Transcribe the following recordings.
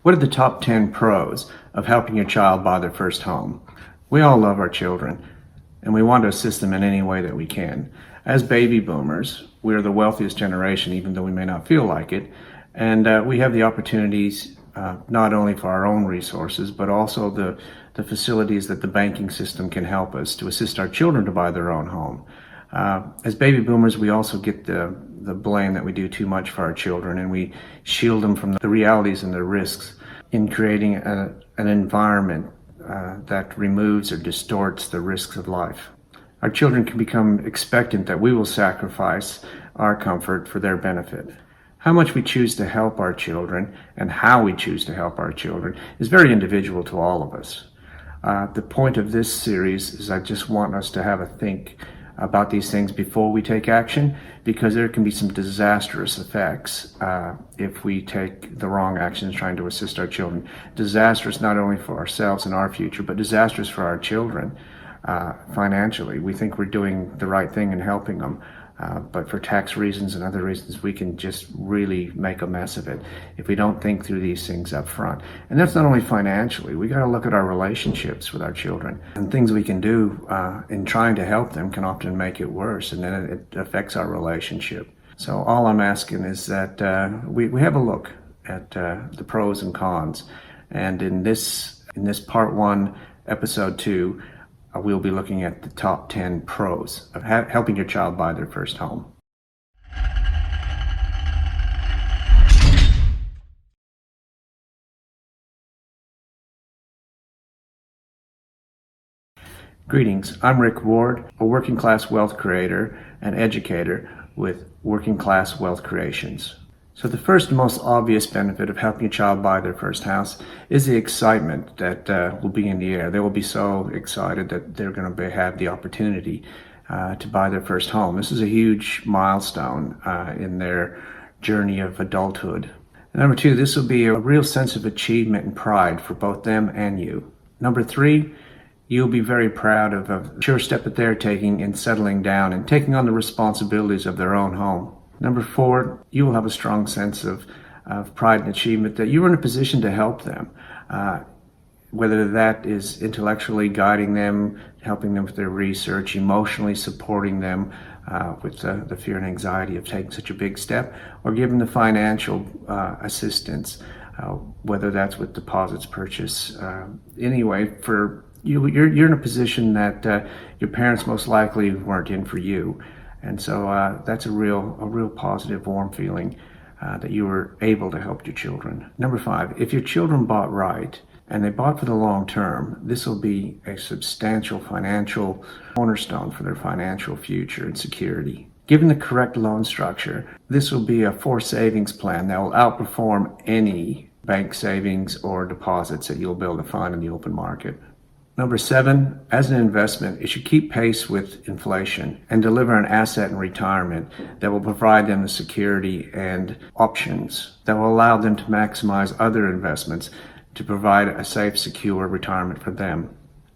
What are the top 10 pros of helping your child buy their first home? We all love our children, and we want to assist them in any way that we can. As baby boomers, we are the wealthiest generation, even though we may not feel like it, and we have the opportunities not only for our own resources, but also the facilities that the banking system can help us to assist our children to buy their own home. As baby boomers, we also get the blame that we do too much for our children, and we shield them from the realities and the risks in creating an environment that removes or distorts the risks of life. Our children can become expectant that we will sacrifice our comfort for their benefit. How much we choose to help our children and how we choose to help our children is very individual to all of us. The point of this series is I just want us to have a think about these things before we take action, because there can be some disastrous effects if we take the wrong actions trying to assist our children. Disastrous not only for ourselves and our future, but disastrous for our children financially. We think we're doing the right thing and helping them, but for tax reasons and other reasons, we can just really make a mess of it if we don't think through these things up front. And that's not only financially. We got to look at our relationships with our children, and things we can do in trying to help them can often make it worse, and then it affects our relationship. So all I'm asking is that we have a look at the pros and cons, and in this part 1, episode 2, we'll be looking at the top 10 pros of helping your child buy their first home. Greetings, I'm Rick Ward, a working class wealth creator and educator with Working Class Wealth Creations. So the first and most obvious benefit of helping a child buy their first house is the excitement that will be in the air. They will be so excited that they're going to have the opportunity to buy their first home. This is a huge milestone in their journey of adulthood. And number 2, this will be a real sense of achievement and pride for both them and you. Number 3, you'll be very proud of a sure step that they're taking in settling down and taking on the responsibilities of their own home. Number 4, you will have a strong sense of pride and achievement that you're in a position to help them, whether that is intellectually guiding them, helping them with their research, emotionally supporting them with the fear and anxiety of taking such a big step, or giving the financial assistance, whether that's with deposits, purchase. Anyway, for you, you're in a position that your parents most likely weren't in for you. And so that's a real positive, warm feeling that you were able to help your children. Number 5, if your children bought right and they bought for the long term, this will be a substantial financial cornerstone for their financial future and security. Given the correct loan structure, this will be a forced savings plan that will outperform any bank savings or deposits that you'll be able to find in the open market. Number 7, as an investment, it should keep pace with inflation and deliver an asset in retirement that will provide them the security and options that will allow them to maximize other investments to provide a safe, secure retirement for them.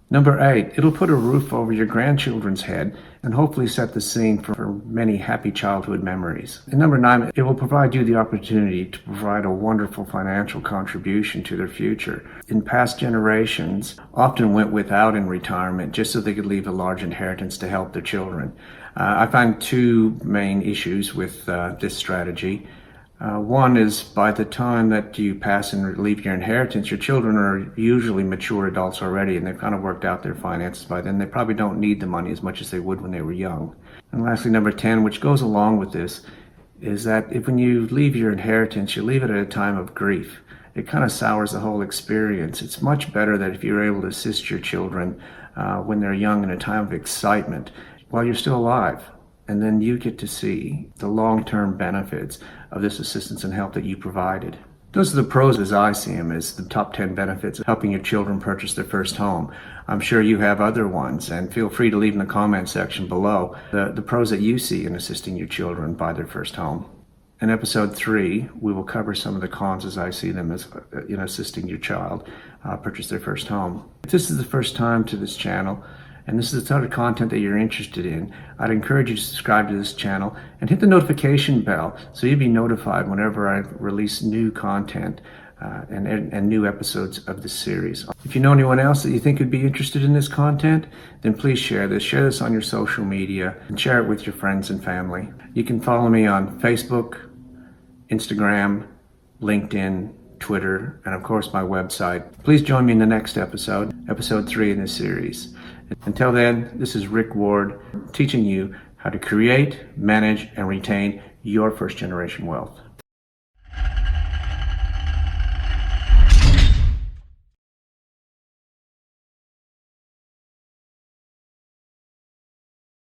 Number 8, it'll put a roof over your grandchildren's head and hopefully set the scene for many happy childhood memories. And number 9, it will provide you the opportunity to provide a wonderful financial contribution to their future. In past generations, often went without in retirement just so they could leave a large inheritance to help their children. I find 2 main issues with this strategy. One is by the time that you pass and leave your inheritance, your children are usually mature adults already, and they've kind of worked out their finances by then. They probably don't need the money as much as they would when they were young. And lastly, number 10, which goes along with this, is that when you leave your inheritance, you leave it at a time of grief. It kind of sours the whole experience. It's much better that if you're able to assist your children when they're young in a time of excitement while you're still alive. And then you get to see the long-term benefits of this assistance and help that you provided. Those are the pros as I see them, as the top 10 benefits of helping your children purchase their first home. I'm sure you have other ones, and feel free to leave in the comment section below the pros that you see in assisting your children buy their first home. In episode 3, we will cover some of the cons as I see them as in assisting your child purchase their first home. If this is the first time to this channel, and this is the type of content that you're interested in, I'd encourage you to subscribe to this channel and hit the notification bell so you'll be notified whenever I release new content and new episodes of this series. If you know anyone else that you think would be interested in this content, then please share this. Share this on your social media and share it with your friends and family. You can follow me on Facebook, Instagram, LinkedIn, Twitter, and of course my website. Please join me in the next episode, episode 3 in this series. Until then, this is Rick Ward teaching you how to create, manage, and retain your first generation wealth.